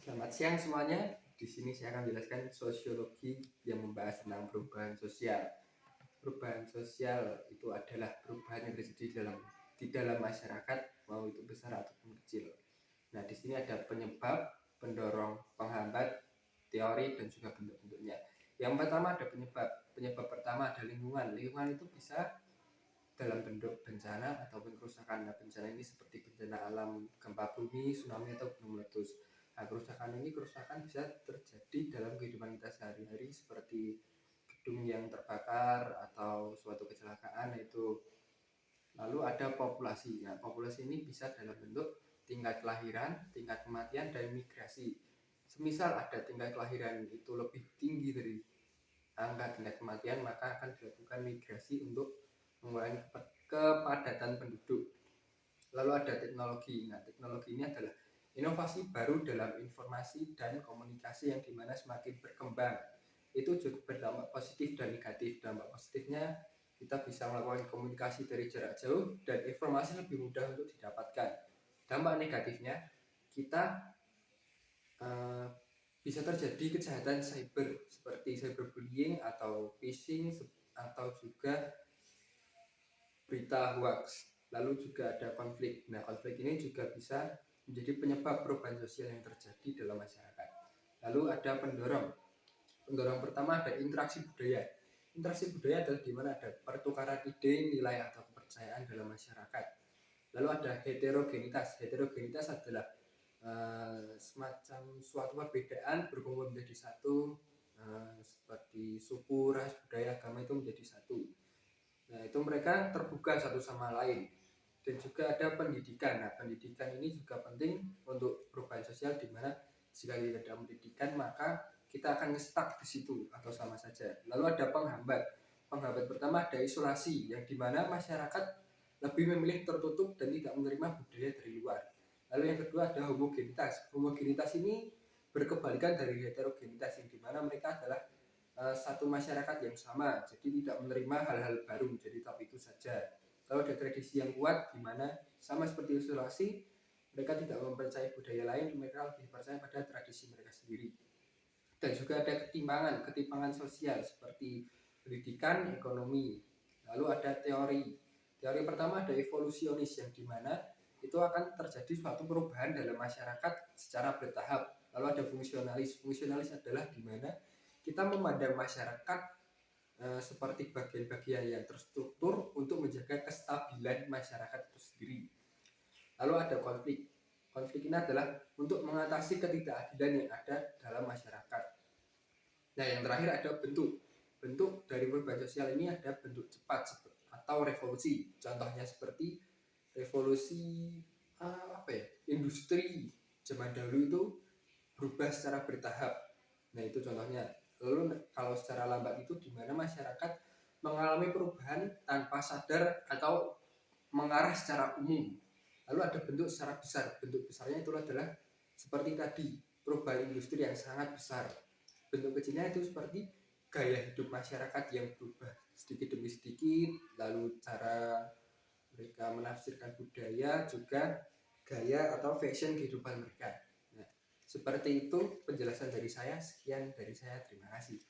Selamat siang semuanya. Di sini saya akan menjelaskan sosiologi yang membahas tentang perubahan sosial. Perubahan sosial itu adalah perubahan yang terjadi di dalam masyarakat, mau itu besar ataupun kecil. Nah, di sini ada penyebab, pendorong, penghambat, teori dan juga bentuk-bentuknya. Yang pertama ada penyebab. Penyebab pertama ada lingkungan. Lingkungan itu bisa dalam bentuk bencana ataupun kerusakan. Nah, bencana ini seperti bencana alam, gempa bumi, tsunami atau gunung meletus. Nah, kerusakan bisa terjadi dalam kehidupan kita sehari-hari seperti gedung yang terbakar atau suatu kecelakaan itu. Lalu ada populasi. Nah, populasi ini bisa dalam bentuk tingkat kelahiran, tingkat kematian, dan migrasi. Semisal ada tingkat kelahiran itu lebih tinggi dari angka tingkat kematian, maka akan dilakukan migrasi untuk mengurangi kepadatan penduduk. Lalu ada teknologi. Nah, teknologi ini adalah inovasi baru dalam informasi dan komunikasi yang dimana semakin berkembang itu juga berdampak positif dan negatif. Dampak positifnya kita bisa melakukan komunikasi dari jarak jauh dan informasi lebih mudah untuk didapatkan. Dampak negatifnya kita bisa terjadi kejahatan cyber seperti cyberbullying atau phishing atau juga berita hoax. Lalu juga ada konflik. Nah, konflik ini juga bisa menjadi penyebab perubahan sosial yang terjadi dalam masyarakat. Lalu ada pendorong. Pendorong pertama ada interaksi budaya. Interaksi budaya adalah di mana ada pertukaran ide, nilai atau kepercayaan dalam masyarakat. Lalu ada heterogenitas. Heterogenitas adalah semacam suatu perbedaan berkumpul menjadi satu, seperti suku, ras, budaya, agama itu menjadi satu. Nah, itu mereka terbuka satu sama lain. Dan juga ada pendidikan. Nah, pendidikan ini juga penting untuk perubahan sosial, di mana jika tidak ada pendidikan maka kita akan stuck di situ atau sama saja. Lalu ada penghambat. Penghambat pertama ada isolasi, yang dimana masyarakat lebih memilih tertutup dan tidak menerima budaya dari luar. Lalu yang kedua ada homogenitas. Homogenitas ini berkebalikan dari heterogenitas, yang dimana mereka adalah satu masyarakat yang sama, jadi tidak menerima hal-hal baru, jadi tetap itu saja. Lalu ada tradisi yang kuat, di mana sama seperti isolasi, mereka tidak mempercayai budaya lain, mereka lebih percaya pada tradisi mereka sendiri. Dan juga ada ketimpangan sosial seperti pendidikan, ekonomi. Lalu ada teori. Teori pertama ada evolusionis, yang dimana itu akan terjadi suatu perubahan dalam masyarakat secara bertahap. Lalu ada fungsionalis. Fungsionalis adalah dimana kita memandang masyarakat seperti bagian-bagian yang terstruktur untuk menjaga kestabilan masyarakat itu sendiri. Lalu ada konflik. Konflik ini adalah untuk mengatasi ketidakadilan yang ada dalam masyarakat. Nah, yang terakhir ada bentuk. Bentuk dari perubahan sosial ini ada bentuk cepat atau revolusi. Contohnya seperti revolusi industri zaman dahulu itu berubah secara bertahap. Nah, itu contohnya. Lalu kalau secara lambat itu di mana masyarakat mengalami perubahan tanpa sadar atau mengarah secara umum. Lalu ada bentuk secara besar. Bentuk besarnya itu adalah seperti tadi, perubahan industri yang sangat besar. Bentuk kecilnya itu seperti gaya hidup masyarakat yang berubah sedikit demi sedikit, lalu cara mereka menafsirkan budaya, juga gaya atau fashion kehidupan mereka. Nah, seperti itu penjelasan dari saya. Sekian dari saya, terima kasih.